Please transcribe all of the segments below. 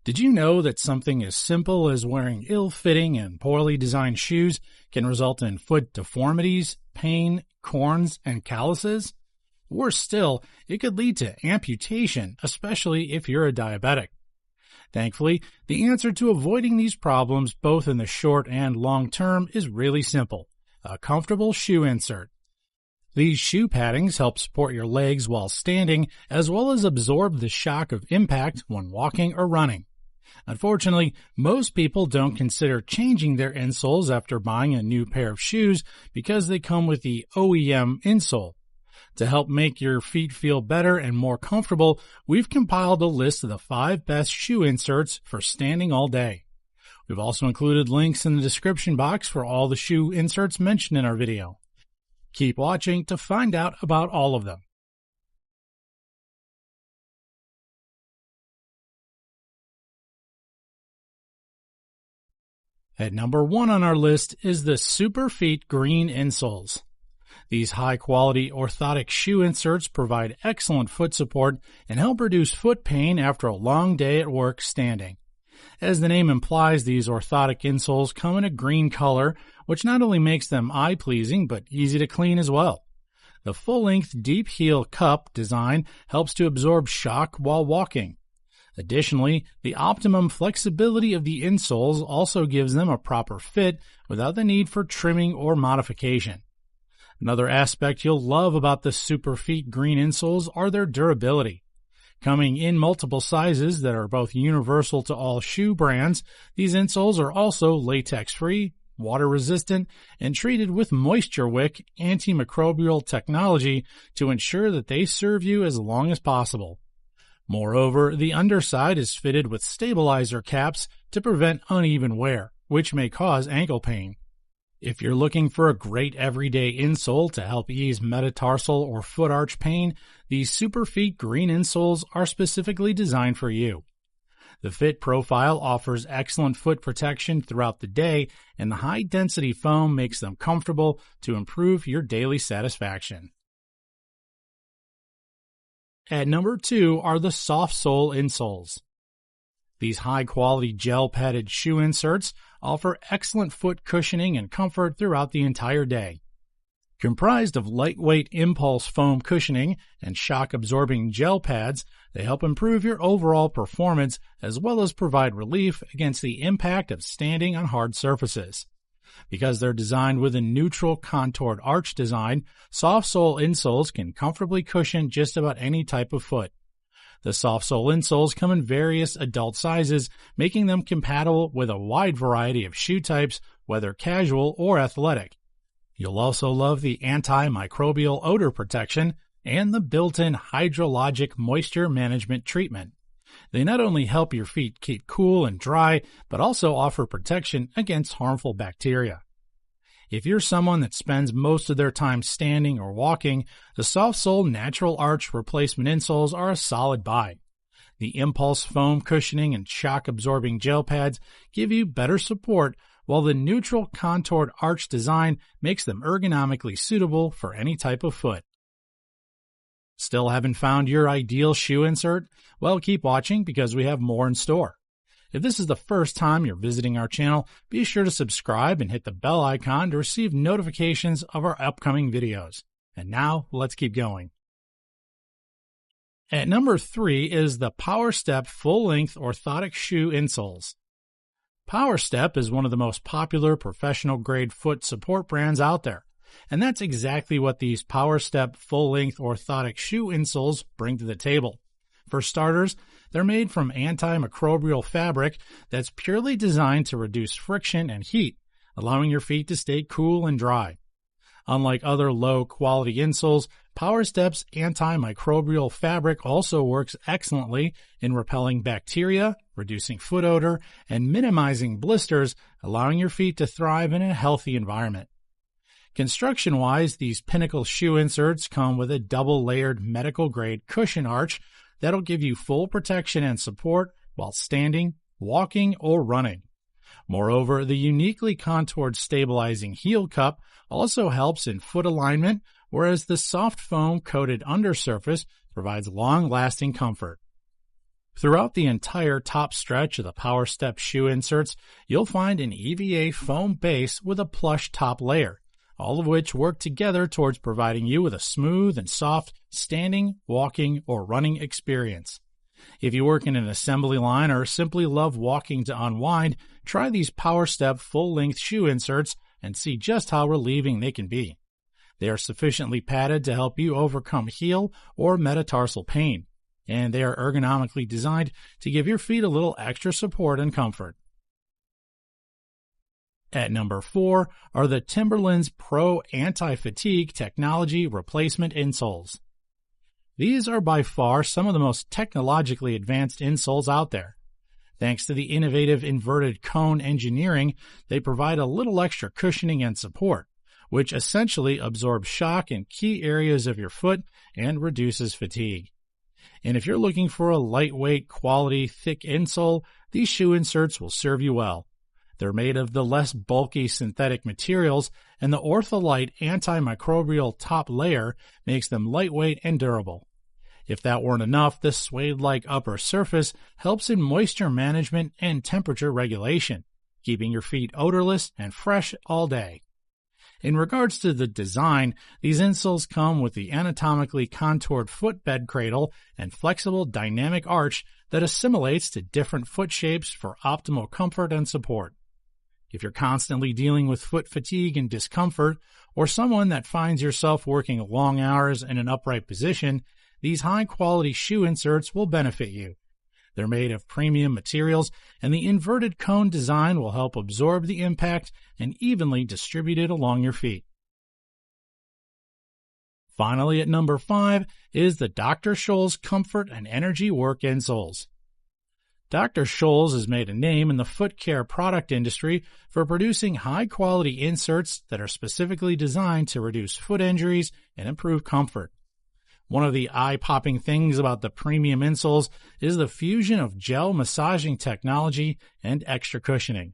Did you know that something as simple as wearing ill-fitting and poorly designed shoes can result in foot deformities, pain, corns, and calluses? Worse still, it could lead to amputation, especially if you're a diabetic. Thankfully, the answer to avoiding these problems both in the short and long term is really simple: a comfortable shoe insert. These shoe paddings help support your legs while standing, as well as absorb the shock of impact when walking or running. Unfortunately, most people don't consider changing their insoles after buying a new pair of shoes because they come with the OEM insole. To help make your feet feel better and more comfortable, we've compiled a list of the 5 best shoe inserts for standing all day. We've also included links in the description box for all the shoe inserts mentioned in our video. Keep watching to find out about all of them. At number 1 on our list is the Superfeet green insoles. These high-quality orthotic shoe inserts provide excellent foot support and help reduce foot pain after a long day at work standing. As the name implies, these orthotic insoles come in a green color, which not only makes them eye-pleasing but easy to clean as well. The full-length deep heel cup design helps to absorb shock while walking. Additionally, the optimum flexibility of the insoles also gives them a proper fit without the need for trimming or modification. Another aspect you'll love about the Superfeet green insoles are their durability. Coming in multiple sizes that are both universal to all shoe brands, these insoles are also latex-free, water-resistant, and treated with moisture-wick antimicrobial technology to ensure that they serve you as long as possible. Moreover, the underside is fitted with stabilizer caps to prevent uneven wear, which may cause ankle pain. If you're looking for a great everyday insole to help ease metatarsal or foot arch pain, these Superfeet green insoles are specifically designed for you. The fit profile offers excellent foot protection throughout the day, and the high-density foam makes them comfortable to improve your daily satisfaction. At number 2 are the soft sole insoles. These high-quality gel-padded shoe inserts offer excellent foot cushioning and comfort throughout the entire day. Comprised of lightweight impulse foam cushioning and shock-absorbing gel pads, they help improve your overall performance as well as provide relief against the impact of standing on hard surfaces. Because they're designed with a neutral contoured arch design, soft sole insoles can comfortably cushion just about any type of foot. The soft sole insoles come in various adult sizes, making them compatible with a wide variety of shoe types, whether casual or athletic. You'll also love the antimicrobial odor protection and the built-in hydrologic moisture management treatment. They not only help your feet keep cool and dry, but also offer protection against harmful bacteria. If you're someone that spends most of their time standing or walking, the soft sole natural arch replacement insoles are a solid buy. The impulse foam cushioning and shock-absorbing gel pads give you better support, while the neutral contoured arch design makes them ergonomically suitable for any type of foot. Still haven't found your ideal shoe insert? Well, keep watching because we have more in store. If this is the first time you're visiting our channel, be sure to subscribe and hit the bell icon to receive notifications of our upcoming videos. And now, let's keep going. At number 3 is the PowerStep full-length orthotic shoe insoles. PowerStep is one of the most popular professional-grade foot support brands out there. And that's exactly what these PowerStep full-length orthotic shoe insoles bring to the table. For starters, they're made from antimicrobial fabric that's purely designed to reduce friction and heat, allowing your feet to stay cool and dry. Unlike other low-quality insoles, PowerStep's antimicrobial fabric also works excellently in repelling bacteria, reducing foot odor, and minimizing blisters, allowing your feet to thrive in a healthy environment. Construction-wise, these pinnacle shoe inserts come with a double-layered medical-grade cushion arch that'll give you full protection and support while standing, walking, or running. Moreover, the uniquely contoured stabilizing heel cup also helps in foot alignment, whereas the soft foam-coated undersurface provides long-lasting comfort. Throughout the entire top stretch of the Power Step shoe inserts, you'll find an EVA foam base with a plush top layer, all of which work together towards providing you with a smooth and soft standing, walking, or running experience. If you work in an assembly line or simply love walking to unwind, try these Power Step full-length shoe inserts and see just how relieving they can be. They are sufficiently padded to help you overcome heel or metatarsal pain, and they are ergonomically designed to give your feet a little extra support and comfort. At number 4 are the Timberland's Pro Anti-Fatigue Technology Replacement Insoles. These are by far some of the most technologically advanced insoles out there. Thanks to the innovative inverted cone engineering, they provide a little extra cushioning and support, which essentially absorbs shock in key areas of your foot and reduces fatigue. And if you're looking for a lightweight, quality, thick insole, these shoe inserts will serve you well. They're made of the less bulky synthetic materials, and the Orthotic antimicrobial top layer makes them lightweight and durable. If that weren't enough, this suede-like upper surface helps in moisture management and temperature regulation, keeping your feet odorless and fresh all day. In regards to the design, these insoles come with the anatomically contoured footbed cradle and flexible dynamic arch that assimilates to different foot shapes for optimal comfort and support. If you're constantly dealing with foot fatigue and discomfort, or someone that finds yourself working long hours in an upright position, these high-quality shoe inserts will benefit you. They're made of premium materials, and the inverted cone design will help absorb the impact and evenly distribute it along your feet. Finally, at number 5 is the Dr. Scholl's Comfort and Energy Work Insoles. Dr. Scholl's has made a name in the foot care product industry for producing high-quality inserts that are specifically designed to reduce foot injuries and improve comfort. One of the eye-popping things about the premium insoles is the fusion of gel massaging technology and extra cushioning.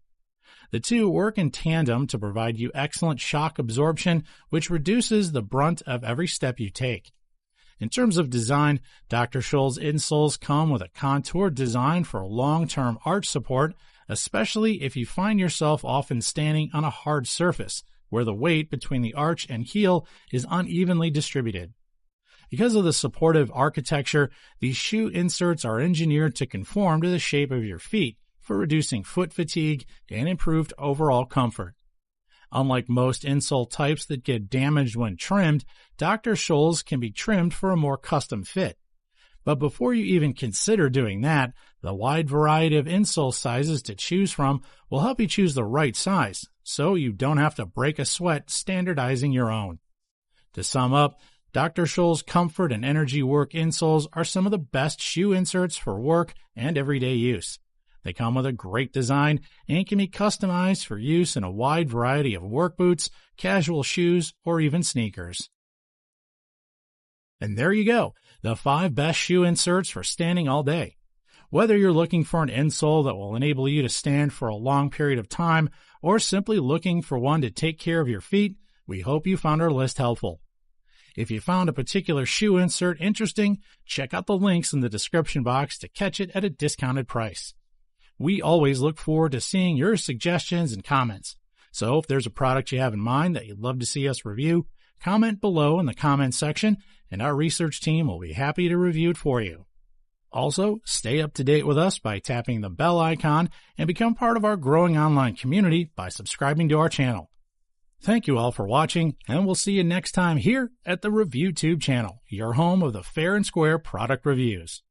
The two work in tandem to provide you excellent shock absorption, which reduces the brunt of every step you take. In terms of design, Dr. Scholl's insoles come with a contoured design for long-term arch support, especially if you find yourself often standing on a hard surface, where the weight between the arch and heel is unevenly distributed. Because of the supportive architecture, these shoe inserts are engineered to conform to the shape of your feet for reducing foot fatigue and improved overall comfort. Unlike most insole types that get damaged when trimmed, Dr. Scholl's can be trimmed for a more custom fit. But before you even consider doing that, the wide variety of insole sizes to choose from will help you choose the right size, so you don't have to break a sweat standardizing your own. To sum up, Dr. Scholl's Comfort and Energy Work insoles are some of the best shoe inserts for work and everyday use. They come with a great design and can be customized for use in a wide variety of work boots, casual shoes, or even sneakers. And there you go, the 5 best shoe inserts for standing all day. Whether you're looking for an insole that will enable you to stand for a long period of time, or simply looking for one to take care of your feet, we hope you found our list helpful. If you found a particular shoe insert interesting, check out the links in the description box to catch it at a discounted price. We always look forward to seeing your suggestions and comments. So if there's a product you have in mind that you'd love to see us review, comment below in the comment section, and our research team will be happy to review it for you. Also, stay up to date with us by tapping the bell icon and become part of our growing online community by subscribing to our channel. Thank you all for watching, and we'll see you next time here at the ReviewTube channel, your home of the fair and square product reviews.